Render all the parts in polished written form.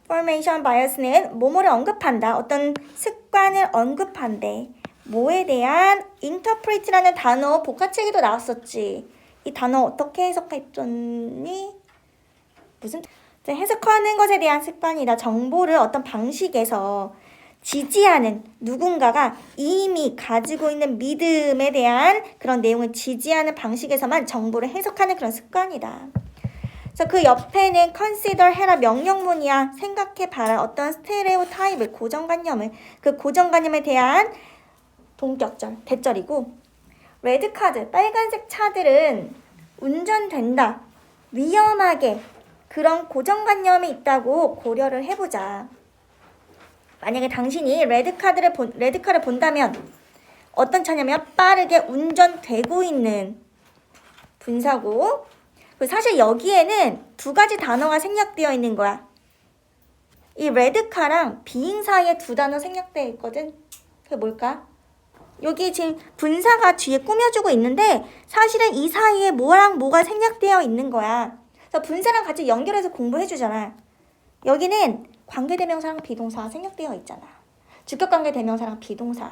formation bias는 뭐뭐를 언급한다. 어떤 습관을 언급한대. 뭐에 대한 interpret라는 단어 복화책에도 나왔었지. 이 단어 어떻게 해석했더니 무슨 해석하는 것에 대한 습관이다. 정보를 어떤 방식에서 지지하는 누군가가 이미 가지고 있는 믿음에 대한 그런 내용을 지지하는 방식에서만 정보를 해석하는 그런 습관이다. 그래서 그 옆에는 consider 해라 명령문이야. 생각해봐라. 어떤 스테레오타입을 고정관념을 그 고정관념에 대한 동격절 대절이고 레드카드 빨간색 차들은 운전된다. 위험하게 그런 고정관념이 있다고 고려를 해보자. 만약에 당신이 레드카를 본다면 어떤 차냐면 빠르게 운전되고 있는 분사고 사실 여기에는 두 가지 단어가 생략되어 있는 거야. 이 레드카랑 비잉 사이에 두 단어 생략되어 있거든. 그게 뭘까? 여기 지금 분사가 뒤에 꾸며주고 있는데 사실은 이 사이에 뭐랑 뭐가 생략되어 있는 거야. 그래서 분사랑 같이 연결해서 공부해주잖아. 여기는 관계대명사랑 비동사 생략되어 있잖아. 주격관계대명사랑 비동사.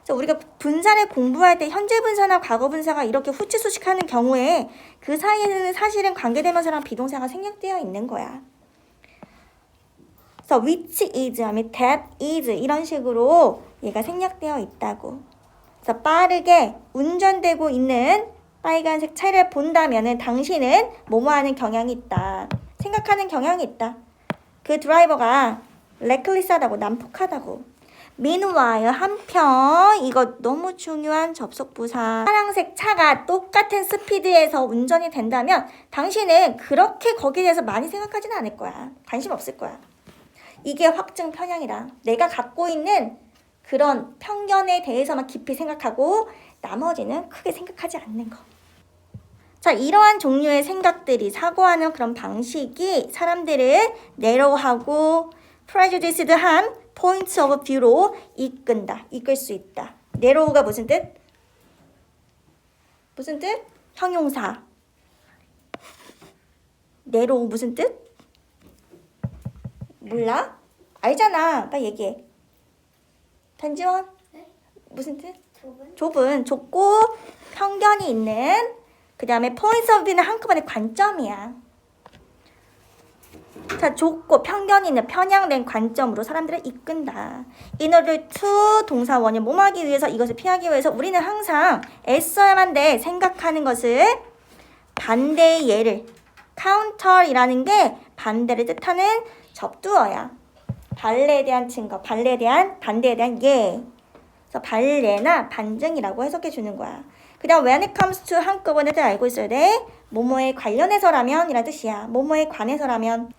그래서 우리가 분사를 공부할 때 현재 분사나 과거 분사가 이렇게 후치수식하는 경우에 그 사이에는 사실은 관계대명사랑 비동사가 생략되어 있는 거야. 그래서 which is 하면 that is 이런 식으로 얘가 생략되어 있다고. 그래서 빠르게 운전되고 있는 빨간색 차를 본다면은 당신은 뭐뭐하는 경향이 있다. 생각하는 경향이 있다. 그 드라이버가 레클리스하다고 난폭하다고. meanwhile 한편 이거 너무 중요한 접속부사 파란색 차가 똑같은 스피드에서 운전이 된다면 당신은 그렇게 거기에 대해서 많이 생각하지는 않을 거야. 관심 없을 거야. 이게 확증 편향이다. 내가 갖고 있는 그런 편견에 대해서만 깊이 생각하고 나머지는 크게 생각하지 않는 거. 자, 이러한 종류의 생각들이 사고하는 그런 방식이 사람들을 narrow하고 prejudiced한 points of view로 이끈다. 이끌 수 있다. narrow가 무슨 뜻? 무슨 뜻? 형용사. narrow 무슨 뜻? 몰라? 알잖아. 빨리 얘기해. 단지원? 네? 무슨 뜻? 좁은? 좁은, 좁고 편견이 있는 그 다음에 points of view는 한꺼번에 관점이야. 자, 좁고 편견이 있는 편향된 관점으로 사람들을 이끈다. In order to 동사 원형 뭐뭐하기 위해서 이것을 피하기 위해서 우리는 항상 애써야만 돼. 생각하는 것을 반대의 예를 counter이라는 게 반대를 뜻하는 접두어야. 반대에 대한 증거, 반대에 대한 예. 그래서 반례나 반증이라고 해석해 주는 거야. 그 다음 when it comes to 한꺼번에 알고 있어야 돼. 뭐뭐에 관련해서라면 이란 뜻이야. 뭐뭐에 관해서라면.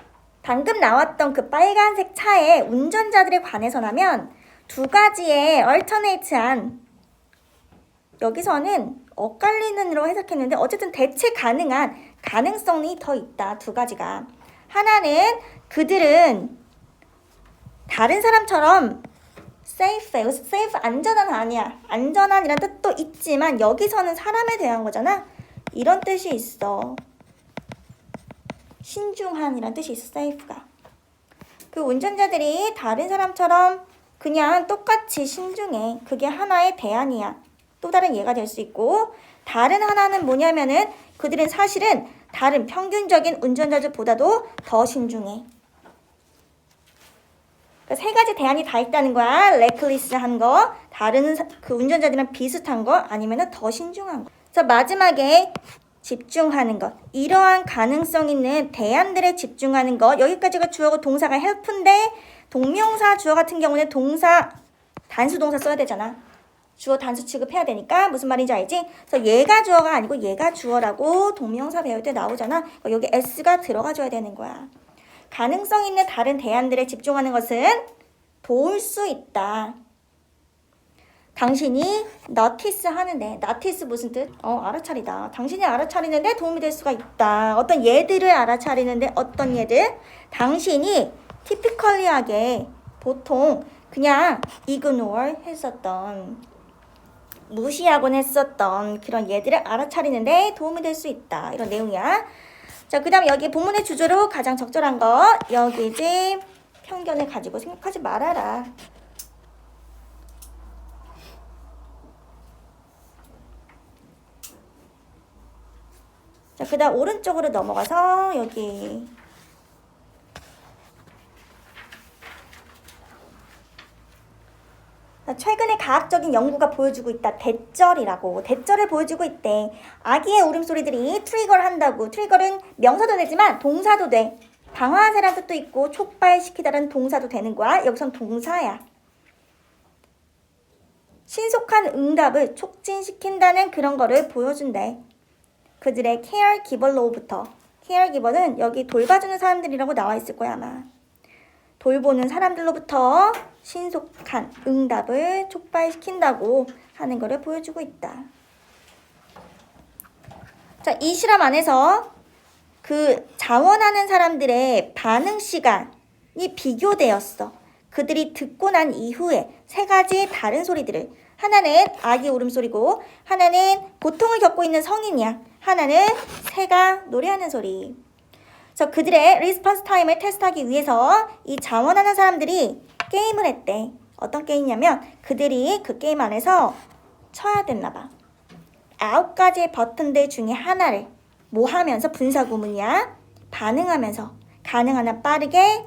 방금 나왔던 그 빨간색 차의 운전자들에 관해서라면 두 가지의 alternate한 여기서는 엇갈리는으로 해석했는데 어쨌든 대체 가능한 가능성이 더 있다. 두 가지가. 하나는 그들은 다른 사람처럼 safe 안전한 아니야. 안전한이란 뜻도 있지만 여기서는 사람에 대한 거잖아. 이런 뜻이 있어. 신중한이란 뜻이 있어. safe가. 그 운전자들이 다른 사람처럼 그냥 똑같이 신중해. 그게 하나의 대안이야. 또 다른 예가 될 수 있고 다른 하나는 뭐냐면은 그들은 사실은 다른 평균적인 운전자들보다도 더 신중해. 그러니까 세 가지 대안이 다 있다는 거야. 레클리스한 거, 다른 그 운전자들이랑 비슷한 거, 아니면 더 신중한 거. 그래서 마지막에 집중하는 것. 이러한 가능성 있는 대안들에 집중하는 것. 여기까지가 주어고 동사가 help인데 동명사 주어 같은 경우는 동사 단수 동사 써야 되잖아. 주어 단수 취급해야 되니까 무슨 말인지 알지? 그래서 얘가 주어가 아니고 얘가 주어라고 동명사 배울 때 나오잖아. 여기 s가 들어가줘야 되는 거야. 가능성 있는 다른 대안들에 집중하는 것은 도울 수 있다. 당신이 notice 하는데 notice 무슨 뜻? 알아차리다. 당신이 알아차리는데 도움이 될 수가 있다. 어떤 예들을 알아차리는데 어떤 예들? 당신이 typically하게 보통 그냥 ignore 했었던 무시하곤 했었던 그런 예들을 알아차리는데 도움이 될 수 있다. 이런 내용이야. 자, 그 다음 여기 본문의 주제로 가장 적절한 거 여기지. 편견을 가지고 생각하지 말아라. 자, 그 다음 오른쪽으로 넘어가서 여기 최근에 과학적인 연구가 보여주고 있다. 대절이라고. 대절을 보여주고 있대. 아기의 울음소리들이 트리거를 한다고. 트리거는 명사도 되지만 동사도 돼. 방아쇠라는 뜻도 있고 촉발시키다라는 동사도 되는 거야. 여기선 동사야. 신속한 응답을 촉진시킨다는 그런 거를 보여준대. 그들의 caregiver로부터. caregiver는 여기 돌봐주는 사람들이라고 나와 있을 거야 아마. 돌보는 사람들로부터 신속한 응답을 촉발시킨다고 하는 것을 보여주고 있다. 자, 이 실험 안에서 그 자원하는 사람들의 반응 시간이 비교되었어. 그들이 듣고 난 이후에 세 가지 다른 소리들을, 하나는 아기 울음소리고, 하나는 고통을 겪고 있는 성인이야, 하나는 새가 노래하는 소리. 그래서 그들의 리스폰스 타임을 테스트하기 위해서 이 자원하는 사람들이 게임을 했대. 어떤 게임이냐면 그들이 그 게임 안에서 쳐야 됐나 봐. 9가지의 버튼들 중에 하나를 뭐 하면서, 분사구문이야, 반응하면서 가능한 한 빠르게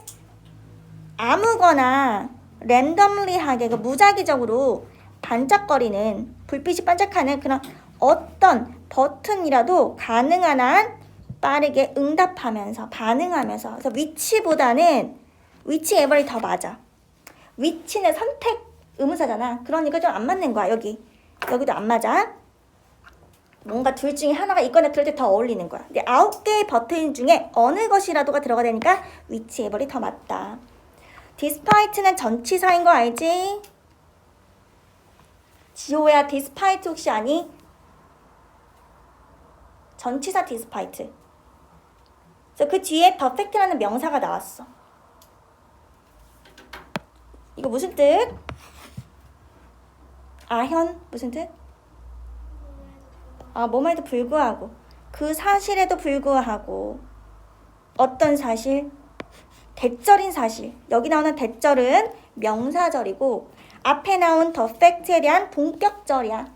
아무거나 랜덤리하게, 무작위적으로 반짝거리는, 불빛이 반짝하는 그런 어떤 버튼이라도 가능한 한 빠르게 응답하면서 반응하면서. 그래서 위치보다는, 위치 에버리 더 맞아. 위치는 선택 의문사잖아. 그러니까 좀 안 맞는 거야. 여기도 안 맞아. 뭔가 둘 중에 하나가 있거나 그럴 때 더 어울리는 거야. 근데 9개의 버튼 중에 어느 것이라도가 들어가 되니까 위치 에버리 더 맞다. despite는 전치사인 거 알지? 지호야, despite 혹시 아니? 전치사 despite. 그래서 그 뒤에 perfect라는 명사가 나왔어. 이거 무슨 뜻? 아현 무슨 뜻? 뭐뭐에도 불구하고, 그 사실에도 불구하고. 어떤 사실? 대절인 사실. 여기 나오는 대절은 명사절이고 앞에 나온 the fact에 대한 동격절이야.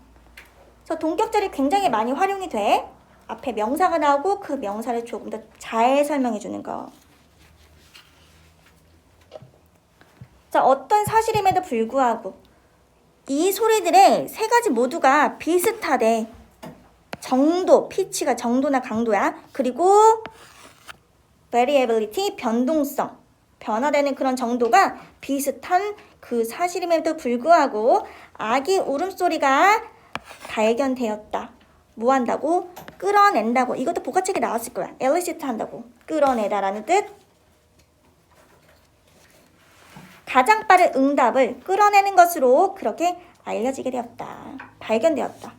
그래서 동격절이 굉장히 많이 활용이 돼. 앞에 명사가 나오고 그 명사를 조금 더 잘 설명해 주는 거. 자, 어떤 사실임에도 불구하고 이 소리들의 세 가지 모두가 비슷하대. 정도, 피치가 정도나 강도야. 그리고 variability, 변동성, 변화되는 그런 정도가 비슷한 그 사실임에도 불구하고 아기 울음소리가 발견되었다. 뭐 한다고? 끌어낸다고. 이것도 복화책에 나왔을 거야. elicit 한다고. 끌어내다라는 뜻. 가장 빠른 응답을 끌어내는 것으로 그렇게 알려지게 되었다. 발견되었다.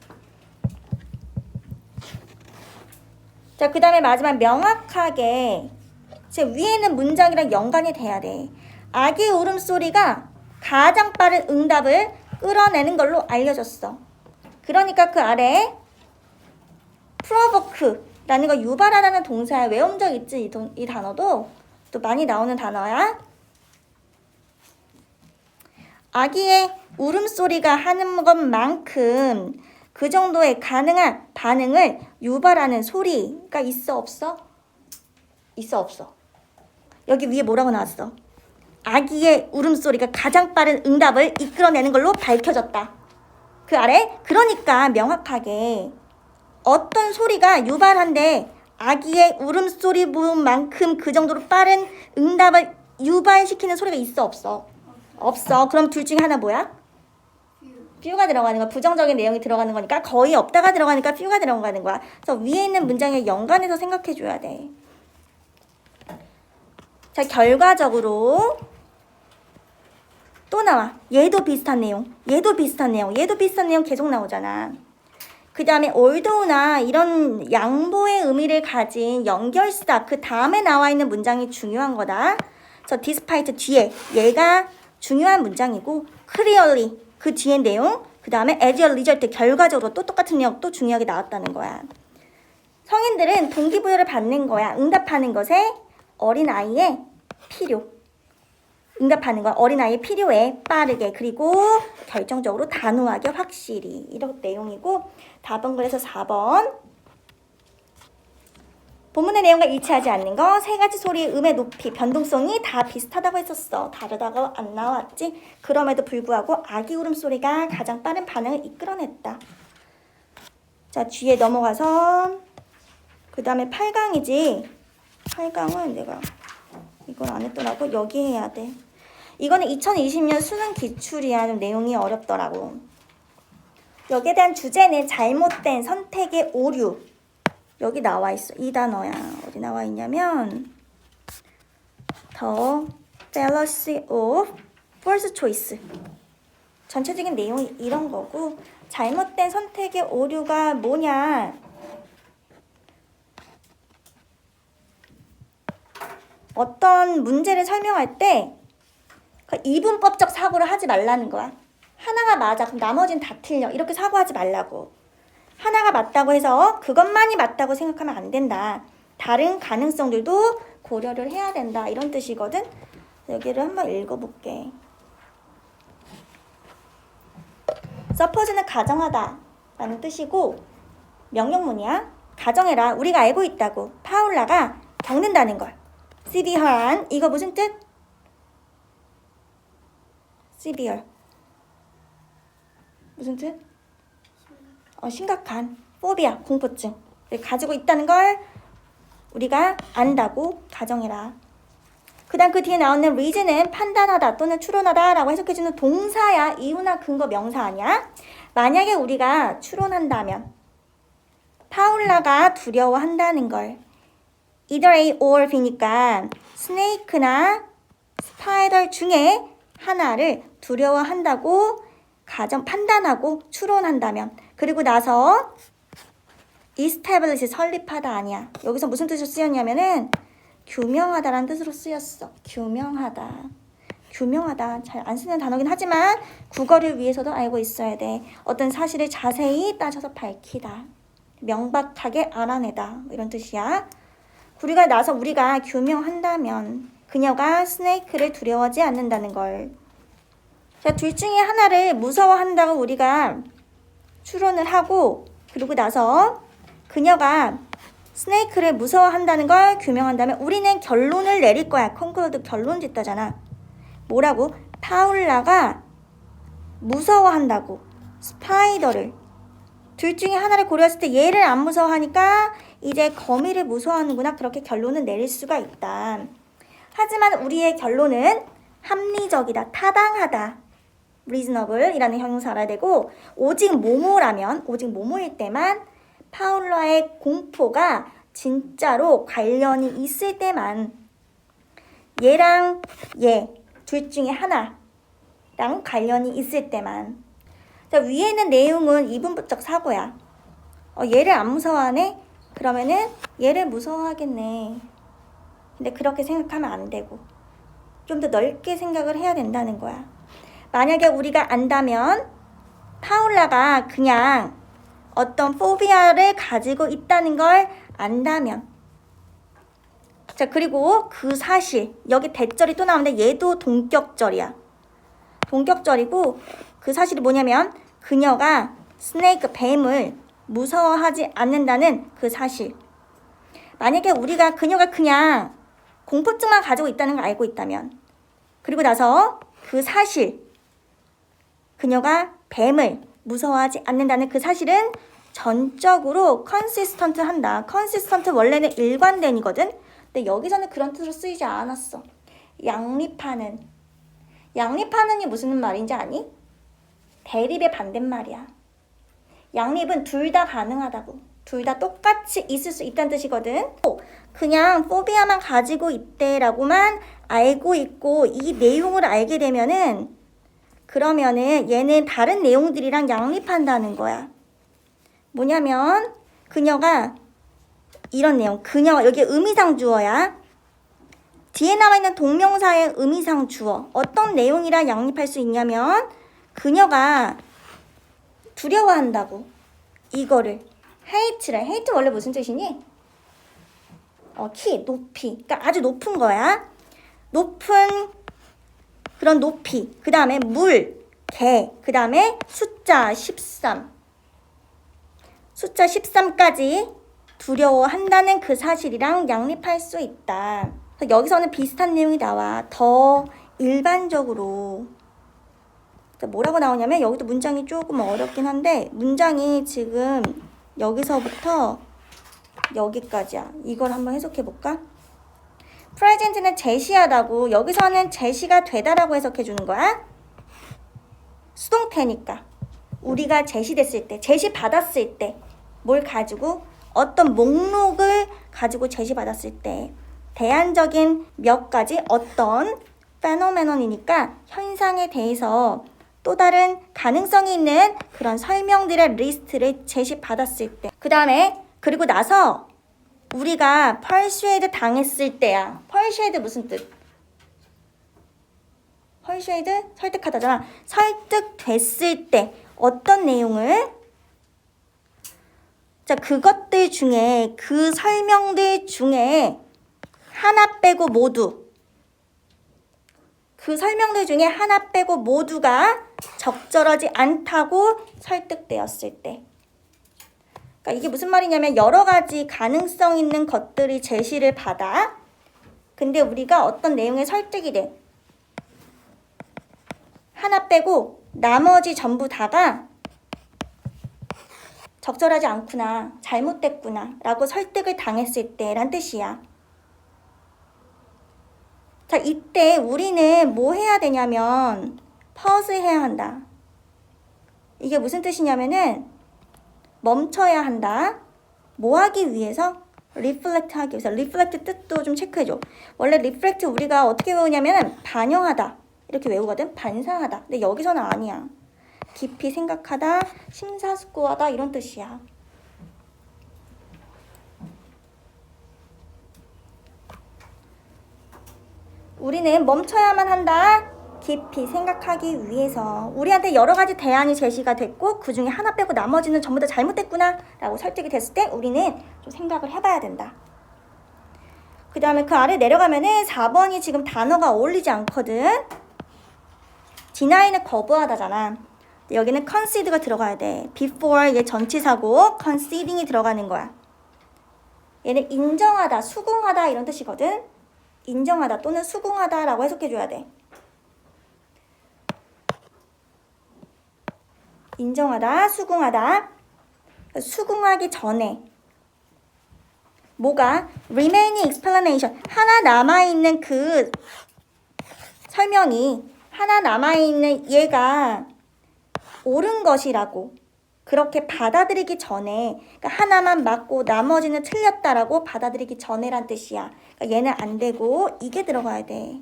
자, 그 다음에 마지막 명확하게, 지금 위에 있는 문장이랑 연관이 돼야 돼. 아기 울음소리가 가장 빠른 응답을 끌어내는 걸로 알려졌어. 그러니까 그 아래 provoke라는 거, 유발하다는 동사야. 외운 적 있지? 이 단어도 또 많이 나오는 단어야. 아기의 울음소리가 하는 것만큼 그 정도의 가능한 반응을 유발하는 소리가 있어 없어? 있어 없어? 여기 위에 뭐라고 나왔어? 아기의 울음소리가 가장 빠른 응답을 이끌어내는 걸로 밝혀졌다. 그 아래, 그러니까 명확하게 어떤 소리가 유발한데 아기의 울음소리 부분만큼 그 정도로 빠른 응답을 유발시키는 소리가 있어 없어? 없어. 그럼 둘 중에 하나 뭐야? few가 들어가는 거야. 부정적인 내용이 들어가는 거니까. 거의 없다가 들어가니까 few가 들어가는 거야. 그래서 위에 있는 문장에 연관해서 생각해 줘야 돼. 자, 결과적으로 또 나와. 얘도 비슷한 내용, 얘도 비슷한 내용, 얘도 비슷한 내용 계속 나오잖아. 그 다음에 although나 이런 양보의 의미를 가진 연결사, 그 다음에 나와 있는 문장이 중요한 거다. 그래서 despite 뒤에 얘가 중요한 문장이고, clearly 그 뒤에 내용, 그 다음에 as a result 결과적으로 또 똑같은 내용 또 중요하게 나왔다는 거야. 성인들은 동기부여를 받는 거야. 응답하는 것에 어린아이의 필요. 응답하는 건 어린아이의 필요에 빠르게 그리고 결정적으로 단호하게 확실히 이런 내용이고 답은 그래서 4번 본문의 내용과 일치하지 않는 거 세 가지 소리의 음의 높이, 변동성이 다 비슷하다고 했었어. 다르다고 안 나왔지. 그럼에도 불구하고 아기 울음소리가 가장 빠른 반응을 이끌어냈다. 자, 뒤에 넘어가서 그 다음에 8강이지. 8강은 내가 이걸 안 했더라고. 여기 해야 돼. 이거는 2020년 수능 기출이야. 좀 내용이 어렵더라고. 여기에 대한 주제는 잘못된 선택의 오류. 여기 나와 있어. 이 단어야. 어디 나와 있냐면 The fallacy of false choice. 전체적인 내용이 이런 거고 잘못된 선택의 오류가 뭐냐. 어떤 문제를 설명할 때 그 이분법적 사고를 하지 말라는 거야. 하나가 맞아. 그럼 나머지는 다 틀려. 이렇게 사고하지 말라고. 하나가 맞다고 해서 그것만이 맞다고 생각하면 안 된다. 다른 가능성들도 고려를 해야 된다. 이런 뜻이거든. 여기를 한번 읽어볼게. suppose는 가정하다 라는 뜻이고 명령문이야. 가정해라. 우리가 알고 있다고. 파울라가 겪는다는 걸. severe한 이거 무슨 뜻? severe 무슨 뜻? 심각한 포비아 공포증 가지고 있다는 걸 우리가 안다고 가정해라. 그 다음 그 뒤에 나오는 reason은 판단하다 또는 추론하다 라고 해석해주는 동사야. 이유나 근거 명사 아니야? 만약에 우리가 추론한다면 파울라가 두려워한다는 걸 either A or B니까 스네이크나 스파이더 중에 하나를 두려워한다고 판단하고 추론한다면 그리고 나서 establish 설립하다 아니야. 여기서 무슨 뜻으로 쓰였냐면은 규명하다라는 뜻으로 쓰였어. 규명하다. 잘 안 쓰는 단어긴 하지만 국어를 위해서도 알고 있어야 돼. 어떤 사실을 자세히 따져서 밝히다. 명백하게 알아내다. 이런 뜻이야. 우리가 규명한다면 그녀가 스네이크를 두려워하지 않는다는 걸. 자, 둘 중에 하나를 무서워한다고 우리가 추론을 하고 그리고 나서 그녀가 스네이크를 무서워한다는 걸 규명한다면 우리는 결론을 내릴 거야. conclude 결론 짓다잖아. 뭐라고? 파울라가 무서워한다고. 스파이더를. 둘 중에 하나를 고려했을 때 얘를 안 무서워하니까 이제 거미를 무서워하는구나. 그렇게 결론을 내릴 수가 있다. 하지만 우리의 결론은 합리적이다. 타당하다. reasonable 이라는 형용사 알아야 되고 오직 모모일 때만 파울라의 공포가 진짜로 관련이 있을 때만 얘랑 얘 둘 중에 하나랑 관련이 있을 때만. 자, 위에 있는 내용은 이분법적 사고야. 얘를 안 무서워하네? 그러면은 얘를 무서워하겠네. 근데 그렇게 생각하면 안 되고 좀 더 넓게 생각을 해야 된다는 거야. 만약에 우리가 안다면 파울라가 그냥 어떤 포비아를 가지고 있다는 걸 안다면 자, 그리고 그 사실 여기 대절이 또 나오는데 얘도 동격절이야. 동격절이고 그 사실이 뭐냐면 그녀가 스네이크 뱀을 무서워하지 않는다는 그 사실. 만약에 그녀가 그냥 공포증만 가지고 있다는 걸 알고 있다면 그리고 나서 그 사실 그녀가 뱀을 무서워하지 않는다는 그 사실은 전적으로 컨시스턴트 한다. 컨시스턴트 원래는 일관된이거든. 근데 여기서는 그런 뜻으로 쓰이지 않았어. 양립하는이 무슨 말인지 아니? 대립의 반대말이야. 양립은 둘 다 가능하다고. 둘 다 똑같이 있을 수 있다는 뜻이거든. 그냥 포비아만 가지고 있대라고만 알고 있고 이 내용을 알게 되면은 그러면은 얘는 다른 내용들이랑 양립한다는 거야. 뭐냐면 그녀가 이런 내용. 그녀 여기 의미상 주어야. 뒤에 나와 있는 동명사의 의미상 주어. 어떤 내용이랑 양립할 수 있냐면 그녀가 두려워한다고. 이거를 hate래. hate 원래 무슨 뜻이니? 높이. 그러니까 아주 높은 거야. 높은 그런 높이, 그 다음에 물, 개, 그 다음에 숫자 13. 숫자 13까지 두려워한다는 그 사실이랑 양립할 수 있다. 여기서는 비슷한 내용이 나와. 더 일반적으로. 뭐라고 나오냐면 여기도 문장이 조금 어렵긴 한데 문장이 지금 여기서부터 여기까지야. 이걸 한번 해석해 볼까? present는 제시하다고 여기서는 제시가 되다라고 해석해 주는 거야. 수동태니까 우리가 제시됐을 때, 제시받았을 때 뭘 가지고 어떤 목록을 가지고 제시받았을 때 대안적인 몇 가지 어떤 페노메논이니까 현상에 대해서 또 다른 가능성이 있는 그런 설명들의 리스트를 제시받았을 때 그 다음에 그리고 나서 우리가 persuade 당했을 때야. persuade 무슨 뜻? persuade 설득하다잖아. 설득됐을 때 어떤 내용을 자 그것들 중에 그 설명들 중에 하나 빼고 모두 그 설명들 중에 하나 빼고 모두가 적절하지 않다고 설득되었을 때 그러니까 이게 무슨 말이냐면 여러 가지 가능성 있는 것들이 제시를 받아 근데 우리가 어떤 내용에 설득이 돼 하나 빼고 나머지 전부 다가 적절하지 않구나, 잘못됐구나 라고 설득을 당했을 때란 뜻이야. 자, 이때 우리는 뭐 해야 되냐면 pause 해야 한다. 이게 무슨 뜻이냐면은 멈춰야 한다. 뭐 하기 위해서? reflect 하기 위해서. reflect 뜻도 좀 체크해줘. 원래 reflect 우리가 어떻게 외우냐면 반영하다 이렇게 외우거든. 반사하다. 근데 여기서는 아니야. 깊이 생각하다, 심사숙고하다 이런 뜻이야. 우리는 멈춰야만 한다. 깊이 생각하기 위해서. 우리한테 여러 가지 대안이 제시가 됐고 그 중에 하나 빼고 나머지는 전부 다 잘못됐구나 라고 설득이 됐을 때 우리는 좀 생각을 해봐야 된다. 그 다음에 그 아래 내려가면은 4번이 지금 단어가 어울리지 않거든. deny는 거부하다잖아. 여기는 concede가 들어가야 돼. before 얘 전치사고 conceding이 들어가는 거야. 얘는 인정하다, 수긍하다 이런 뜻이거든. 인정하다 또는 수긍하다 라고 해석해줘야 돼. 인정하다, 수긍하다. 수긍하기 전에 뭐가? remaining explanation. 하나 남아있는 그 설명이 하나 남아있는 얘가 옳은 것이라고 그렇게 받아들이기 전에 그러니까 하나만 맞고 나머지는 틀렸다라고 받아들이기 전에란 뜻이야. 그러니까 얘는 안 되고 이게 들어가야 돼.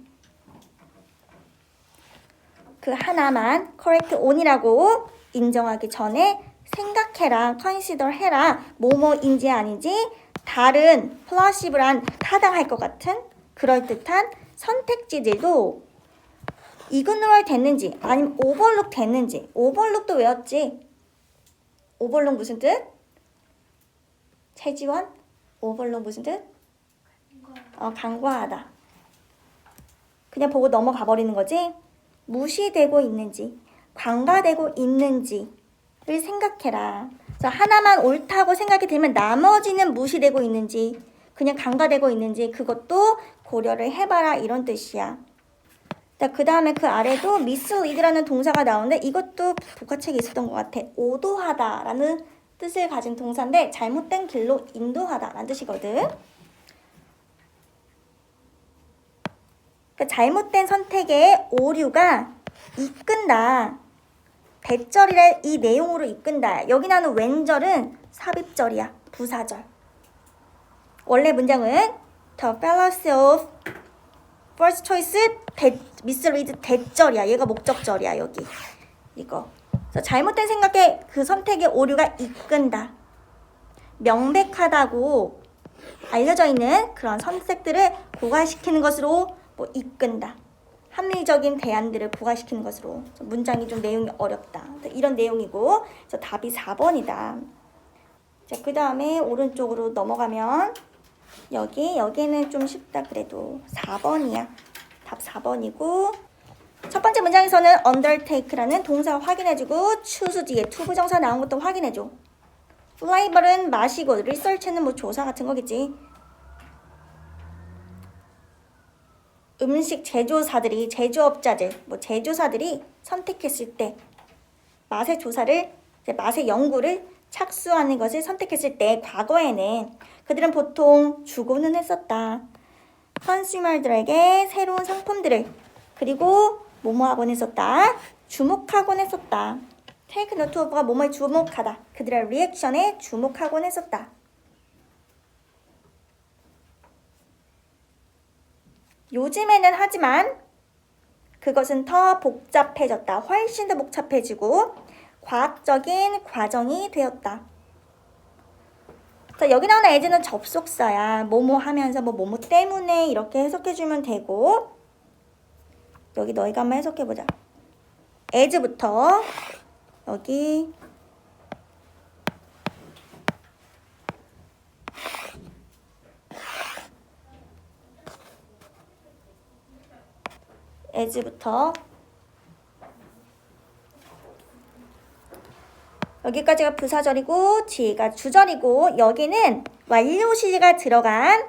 그 하나만 correct on이라고 인정하기 전에 생각해라, consider 해라. 뭐뭐인지 아닌지 다른 플러시블한 타당할 것 같은 그럴듯한 선택지들도 이그노얼 됐는지 아니면 오버룩 됐는지. 오버룩도 외웠지? 오버룩 무슨 뜻? 최지원? 오버룩 무슨 뜻? 간과하다. 그냥 보고 넘어가 버리는 거지? 무시되고 있는지 간과되고 있는지를 생각해라. 그래서 하나만 옳다고 생각이 들면 나머지는 무시되고 있는지 그냥 간과되고 있는지 그것도 고려를 해봐라 이런 뜻이야. 그 다음에 그 아래도 mislead라는 동사가 나오는데 이것도 복화책에 있었던 것 같아. 오도하다 라는 뜻을 가진 동사인데 잘못된 길로 인도하다 라는 뜻이거든. 그러니까 잘못된 선택의 오류가 이끈다. 대절이라 이 내용으로 이끈다. 여기 나오는 왼절은 삽입절이야. 부사절. 원래 문장은 The fallacy of first choice mislead 대절이야. 얘가 목적절이야. 여기 이거. 그래서 잘못된 생각에 그 선택의 오류가 이끈다. 명백하다고 알려져 있는 그런 선택들을 부과시키는 것으로 뭐 이끈다. 합리적인 대안들을 부과시키는 것으로. 문장이 좀 내용이 어렵다. 이런 내용이고 그래서 답이 4번이다. 자, 그 다음에 오른쪽으로 넘어가면 여기는 좀 쉽다 그래도 4번이야. 답 4번이고 첫 번째 문장에서는 undertake라는 동사 확인해주고 choose 뒤에 to 부정사 나온 것도 확인해줘. flavor은 마시고 research는 뭐 조사 같은 거겠지. 음식 제조사들이 제조업자들 뭐 제조사들이 선택했을 때 맛의 조사를 맛의 연구를 착수하는 것을 선택했을 때 과거에는 그들은 보통 주고는 했었다. 컨슈머들에게 새로운 상품들을 그리고 뭐뭐하곤 했었다. 주목하곤 했었다. 테이크 노트 오브가 뭐뭐에 주목하다. 그들의 리액션에 주목하곤 했었다. 요즘에는 하지만 그것은 더 복잡해졌다. 훨씬 더 복잡해지고 과학적인 과정이 되었다. 자, 여기 나오는 as는 접속사야. 뭐뭐 하면서 뭐뭐 때문에 이렇게 해석해주면 되고 여기 너희가 한번 해석해보자. as부터 여기 as부터 여기까지가 부사절이고 뒤가 주절이고 여기는 완료시가 들어간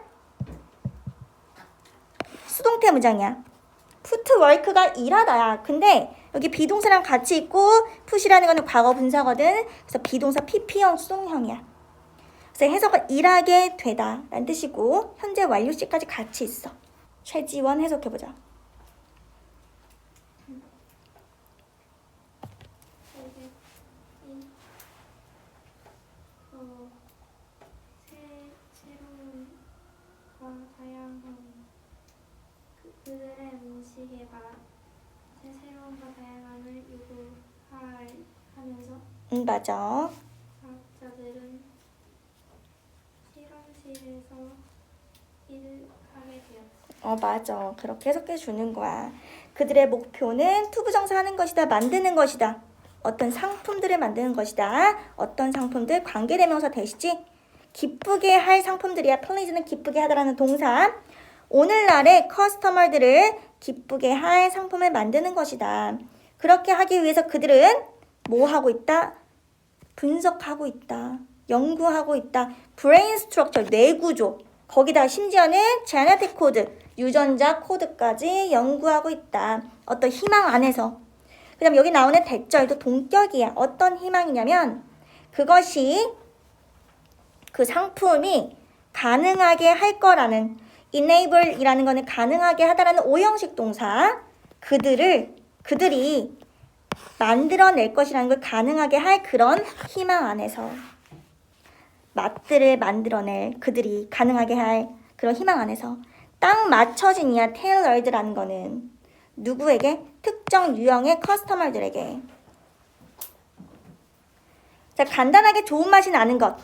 수동태 문장이야. put work가 일하다야. 근데 여기 비동사랑 같이 있고 put이라는 거는 과거 분사거든. 그래서 비동사 pp형 수동형이야. 그래서 해석은 일하게 되다 라는 뜻이고 현재 완료시까지 같이 있어. 최지원 해석해보자. 그들의 음식에 새로움과 다양함을 요구하면서 맞아. 과학자들은 실험실에서 일을 하게 되었다. 맞아. 그렇게 해석해 주는 거야. 그들의 목표는 투부정사 하는 것이다. 만드는 것이다. 어떤 상품들을 만드는 것이다. 어떤 상품들 관계대명사 대시지? 기쁘게 할 상품들이야. please는 기쁘게 하다라는 동사. 오늘날의 커스터머들을 기쁘게 할 상품을 만드는 것이다. 그렇게 하기 위해서 그들은 뭐 하고 있다? 분석하고 있다. 연구하고 있다. 브레인 스트럭처, 뇌구조. 거기다 심지어는 제네틱 코드, 유전자 코드까지 연구하고 있다. 어떤 희망 안에서. 그 다음 여기 나오는 대절도 동격이야. 어떤 희망이냐면 그것이 그 상품이 가능하게 할 거라는 enable이라는 거는 가능하게 하다라는 오형식 동사. 그들이 만들어낼 것이라는 걸 가능하게 할 그런 희망 안에서 맛들을 만들어낼 그들이 가능하게 할 그런 희망 안에서 딱 맞춰진 이야 tailored라는 거는 누구에게? 특정 유형의 커스터머들에게. 자, 간단하게 좋은 맛이 나는 것은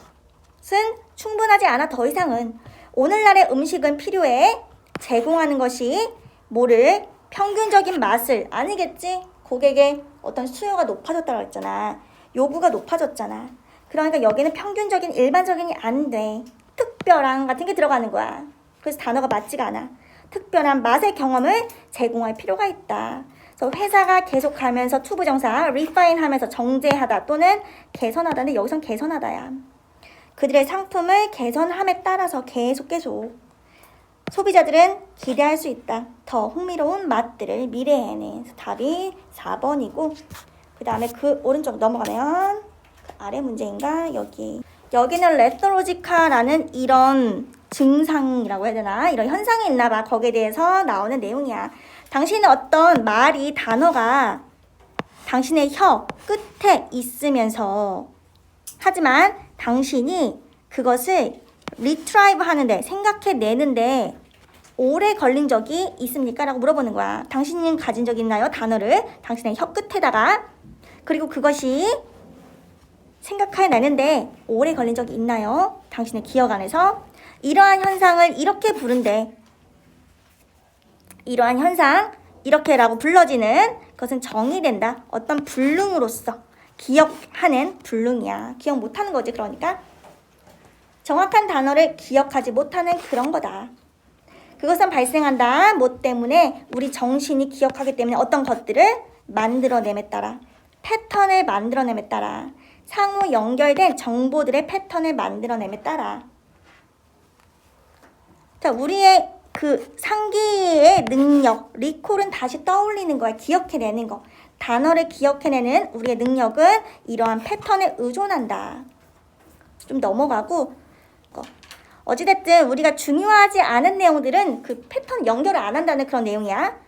충분하지 않아. 더 이상은 오늘날의 음식은 필요해. 제공하는 것이 뭐를? 평균적인 맛을. 아니겠지? 고객의 어떤 수요가 높아졌다고 했잖아. 요구가 높아졌잖아. 그러니까 여기는 평균적인 일반적인이 안 돼. 특별한 같은 게 들어가는 거야. 그래서 단어가 맞지가 않아. 특별한 맛의 경험을 제공할 필요가 있다. 그래서 회사가 계속하면서 투부정사 refine 하면서 정제하다 또는 개선하다인데 여기선 개선하다야. 그들의 상품을 개선함에 따라서 계속 소비자들은 기대할 수 있다. 더 흥미로운 맛들을 미래에는. 답이 4번이고 그 다음에 그 오른쪽 넘어가면 그 아래 문제인가? 여기는 레토로지카라는 이런 증상이라고 해야 되나? 이런 현상이 있나 봐. 거기에 대해서 나오는 내용이야. 당신은 어떤 말이 단어가 당신의 혀 끝에 있으면서 하지만 당신이 그것을 리트라이브 하는데 생각해내는데 오래 걸린 적이 있습니까? 라고 물어보는 거야. 당신은 가진 적 있나요? 단어를 당신의 혀 끝에다가. 그리고 그것이 생각해내는데 오래 걸린 적이 있나요? 당신의 기억 안에서. 이러한 현상을 이렇게 부른대. 이러한 현상 이렇게라고 불러지는 것은 정의된다. 어떤 불능으로서 기억하는 불능이야. 기억 못하는 거지. 그러니까 정확한 단어를 기억하지 못하는 그런 거다. 그것은 발생한다. 뭐 때문에? 우리 정신이 기억하기 때문에 어떤 것들을 만들어냄에 따라, 패턴을 만들어냄에 따라, 상호 연결된 정보들의 패턴을 만들어냄에 따라. 자, 우리의 그 상기의 능력, 리콜은 다시 떠올리는 거야. 기억해내는 거. 단어를 기억해내는 우리의 능력은 이러한 패턴에 의존한다. 좀 넘어가고, 어찌됐든 우리가 중요하지 않은 내용들은 그 패턴 연결을 안 한다는 그런 내용이야.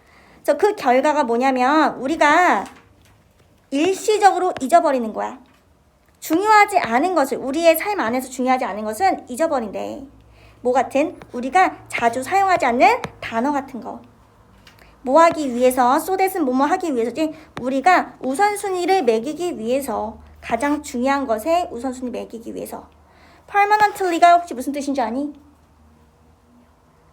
그래서 그 결과가 뭐냐면 우리가 일시적으로 잊어버리는 거야. 중요하지 않은 것을, 우리의 삶 안에서 중요하지 않은 것은 잊어버린대. 뭐 같은? 우리가 자주 사용하지 않는 단어 같은 거. 뭐 하기 위해서, so that은 뭐뭐 하기 위해서지. 우리가 우선순위를 매기기 위해서, 가장 중요한 것에 우선순위 매기기 위해서. permanently가 혹시 무슨 뜻인지 아니?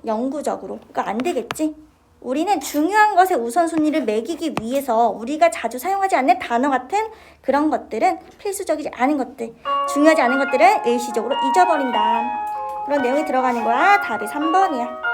영구적으로. 그러니까 안 되겠지? 우리는 중요한 것에 우선순위를 매기기 위해서 우리가 자주 사용하지 않는 단어 같은 그런 것들은 필수적이지 않은 것들, 중요하지 않은 것들은 일시적으로 잊어버린다. 그런 내용이 들어가는 거야. 답이 3번이야.